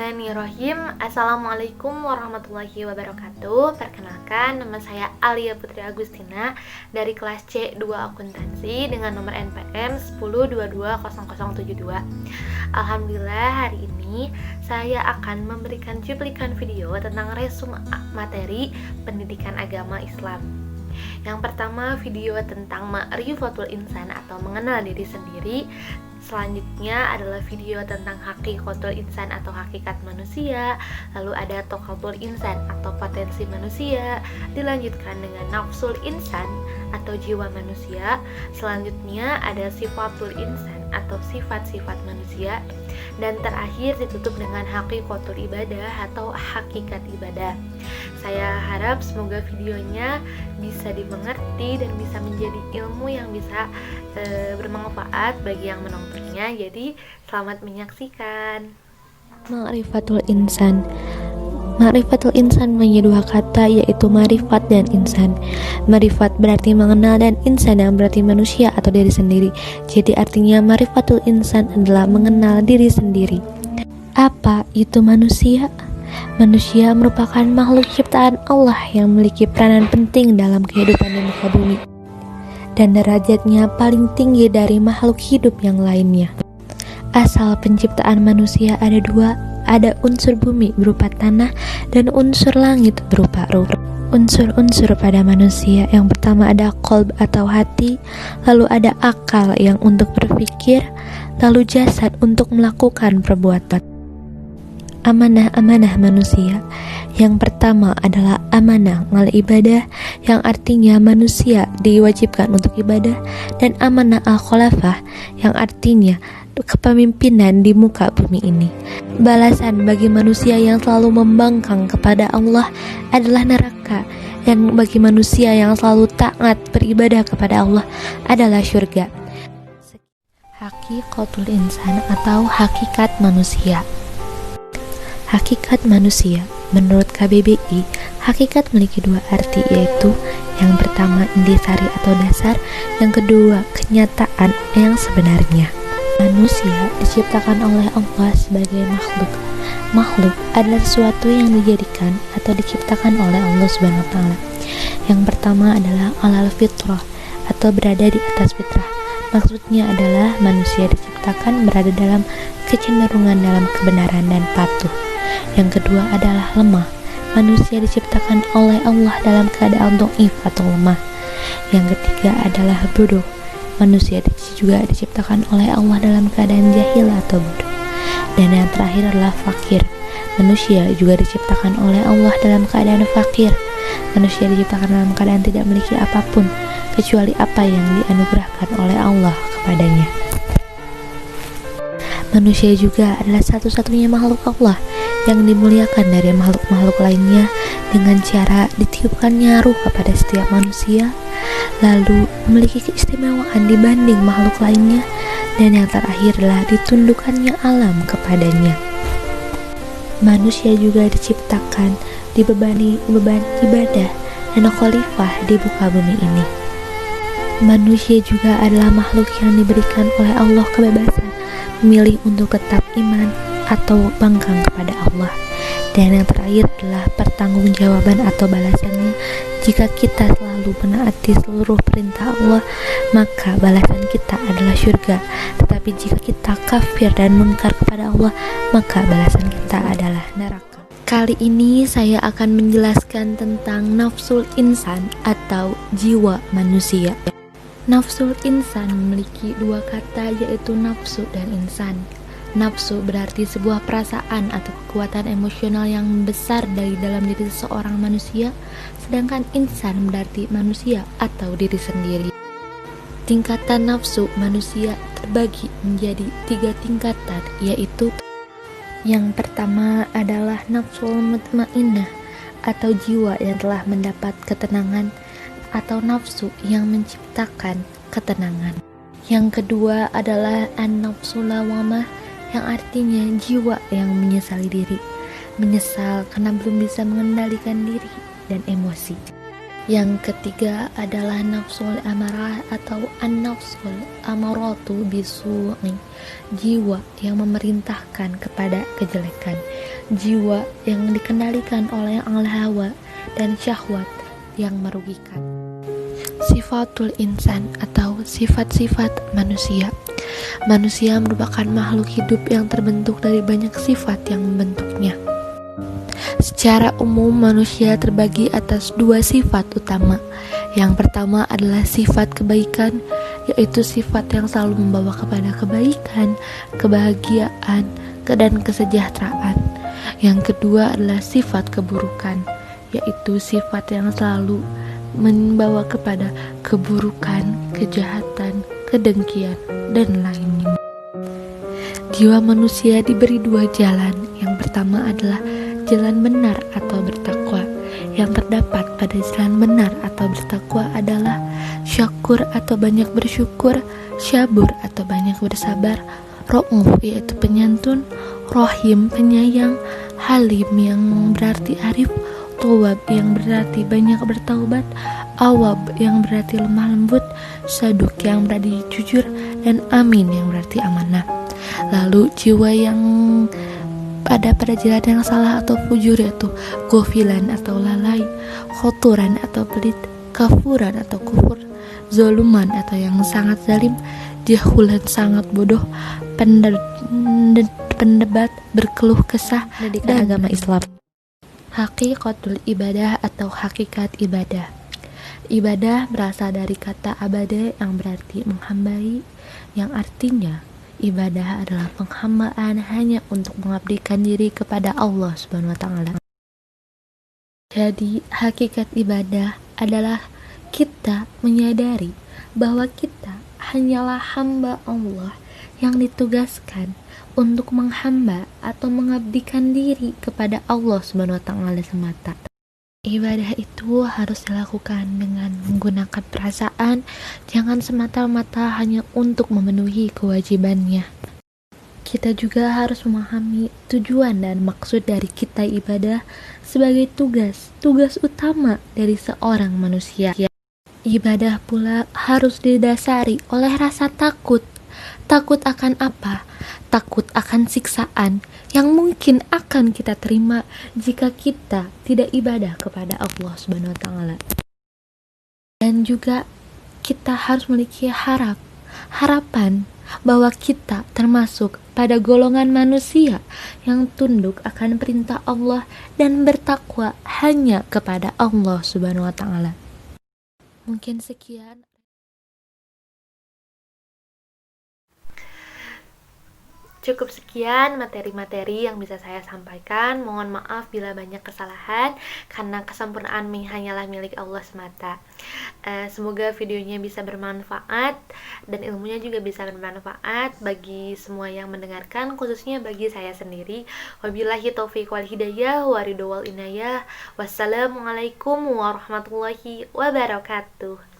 Bismillahirrahmanirrahim. Assalamualaikum warahmatullahi wabarakatuh. Perkenalkan, nama saya Alia Putri Agustina dari kelas C2 Akuntansi dengan nomor NPM 10220072. Alhamdulillah, hari ini saya akan memberikan cuplikan video tentang resume materi pendidikan agama Islam. Yang pertama, video tentang Ma'rifatul Insan atau mengenal diri sendiri. Selanjutnya adalah video tentang Hakikatul Insan atau hakikat manusia. Lalu ada Tokatul Insan atau potensi manusia. Dilanjutkan dengan Nafsul Insan atau jiwa manusia. Selanjutnya ada Sifatul Insan atau sifat-sifat manusia. Dan terakhir ditutup dengan Hakikatul Ibadah atau hakikat ibadah. Saya harap semoga videonya bisa dimengerti dan bisa menjadi ilmu yang bisa bermanfaat bagi yang menontonnya. Jadi selamat menyaksikan. Ma'rifatul Insan. Ma'rifatul Insan punya dua kata, yaitu ma'rifat dan insan. Ma'rifat berarti mengenal dan insan yang berarti manusia atau diri sendiri. Jadi artinya ma'rifatul insan adalah mengenal diri sendiri. Apa itu manusia? Manusia merupakan makhluk ciptaan Allah yang memiliki peranan penting dalam kehidupan di muka bumi, dan derajatnya paling tinggi dari makhluk hidup yang lainnya. Asal penciptaan manusia ada dua, ada unsur bumi berupa tanah dan unsur langit berupa ruh. Unsur-unsur pada manusia yang pertama ada qalb atau hati, lalu ada akal yang untuk berpikir, lalu jasad untuk melakukan perbuatan. Amanah-amanah manusia. Yang pertama adalah amanah ngal ibadah, yang artinya manusia diwajibkan untuk ibadah, dan amanah al-khalafah, yang artinya kepemimpinan di muka bumi ini. Balasan bagi manusia yang selalu membangkang kepada Allah adalah neraka, dan bagi manusia yang selalu taat beribadah kepada Allah adalah syurga. Hakikatul Insan atau hakikat manusia. Hakikat manusia, menurut KBBI, hakikat memiliki dua arti, yaitu yang pertama intisari atau dasar, yang kedua kenyataan yang sebenarnya. Manusia diciptakan oleh Allah sebagai makhluk. Makhluk adalah sesuatu yang dijadikan atau diciptakan oleh Allah Subhanahu wa Ta'ala. Yang pertama adalah alal fitrah atau berada di atas fitrah. Maksudnya adalah manusia diciptakan berada dalam kecenderungan dalam kebenaran dan patuh. Yang kedua adalah lemah. Manusia diciptakan oleh Allah dalam keadaan dhaif atau lemah. Yang ketiga adalah bodoh. Manusia juga diciptakan oleh Allah dalam keadaan jahil atau bodoh. Dan yang terakhir adalah fakir. Manusia juga diciptakan oleh Allah dalam keadaan fakir. Manusia diciptakan dalam keadaan tidak memiliki apapun kecuali apa yang dianugerahkan oleh Allah kepadanya. Manusia juga adalah satu-satunya makhluk Allah yang dimuliakan dari makhluk-makhluk lainnya dengan cara ditiupkannya ruh kepada setiap manusia, lalu memiliki keistimewaan dibanding makhluk lainnya, dan yang terakhir adalah ditundukkannya alam kepadanya. Manusia juga diciptakan dibebani beban ibadah dan khalifah di muka bumi ini. Manusia juga adalah makhluk yang diberikan oleh Allah kebebasan memilih untuk tetap iman atau bangkang kepada Allah. Dan yang terakhir adalah pertanggungjawaban atau balasannya. Jika kita selalu menaati seluruh perintah Allah, maka balasan kita adalah syurga. Tetapi jika kita kafir dan mungkar kepada Allah, maka balasan kita adalah neraka. Kali ini saya akan menjelaskan tentang nafsul insan atau jiwa manusia. Nafsul insan memiliki dua kata, yaitu nafsu dan insan. Nafsu berarti sebuah perasaan atau kekuatan emosional yang besar dari dalam diri seseorang manusia, sedangkan insan berarti manusia atau diri sendiri. Tingkatan nafsu manusia terbagi menjadi 3 tingkatan, yaitu yang pertama adalah nafsul mutmainnah atau jiwa yang telah mendapat ketenangan, atau nafsu yang menciptakan ketenangan. Yang kedua adalah an-nafsul lawamah, yang artinya jiwa yang menyesali diri, menyesal karena belum bisa mengendalikan diri dan emosi. Yang ketiga adalah nafsul amarah atau an-nafsul amaratu bisu'i, jiwa yang memerintahkan kepada kejelekan. jiwa yang dikendalikan oleh hawa dan syahwat yang merugikan. Sifatul insan atau sifat-sifat manusia. Manusia merupakan makhluk hidup yang terbentuk dari banyak sifat yang membentuknya. Secara umum manusia terbagi atas dua sifat utama. Yang pertama adalah sifat kebaikan, yaitu sifat yang selalu membawa kepada kebaikan, kebahagiaan, dan kesejahteraan. Yang kedua adalah sifat keburukan, yaitu sifat yang selalu membawa kepada keburukan, kejahatan, kedengkian, dan lainnya. Jiwa manusia diberi dua jalan. Yang pertama adalah jalan benar atau bertakwa. Yang terdapat pada jalan benar atau bertakwa adalah syakur atau banyak bersyukur, syabur atau banyak bersabar, ra'uf yaitu penyantun, rohim penyayang, halim yang berarti arif, tawab yang berarti banyak bertaubat, awab yang berarti lemah lembut, saduk yang berarti jujur, dan amin yang berarti amanah. Lalu jiwa yang pada jalan yang salah atau fujur yaitu gofilan atau lalai, khoturan atau pelit, kafuran atau kufur, zoluman atau yang sangat zalim, jahulan sangat bodoh, pendebat berkeluh kesah, dan agama Islam. Hakikatul ibadah atau hakikat ibadah. Ibadah berasal dari kata abada yang berarti menghambai, yang artinya ibadah adalah penghambaan hanya untuk mengabdikan diri kepada Allah Subhanahu wa taala. Jadi, hakikat ibadah adalah kita menyadari bahwa kita hanyalah hamba Allah yang ditugaskan untuk menghamba atau mengabdikan diri kepada Allah Subhanahu wa taala semata. Ibadah itu harus dilakukan dengan menggunakan perasaan, jangan semata-mata hanya untuk memenuhi kewajibannya. Kita juga harus memahami tujuan dan maksud dari kita ibadah sebagai tugas utama dari seorang manusia. Ibadah pula harus didasari oleh rasa takut. Takut akan apa? Takut akan siksaan yang mungkin akan kita terima jika kita tidak ibadah kepada Allah Subhanahu wa taala. Dan juga kita harus memiliki harapan bahwa kita termasuk pada golongan manusia yang tunduk akan perintah Allah dan bertakwa hanya kepada Allah Subhanahu wa taala. Mungkin sekian. Cukup sekian materi-materi yang bisa saya sampaikan. Mohon maaf bila banyak kesalahan, karena kesempurnaan hanyalah milik Allah semata. Semoga videonya bisa bermanfaat dan ilmunya juga bisa bermanfaat bagi semua yang mendengarkan, khususnya bagi saya sendiri. Wabillahi taufiq wal hidayah wa ridho wal inayah. Wassalamualaikum warahmatullahi wabarakatuh.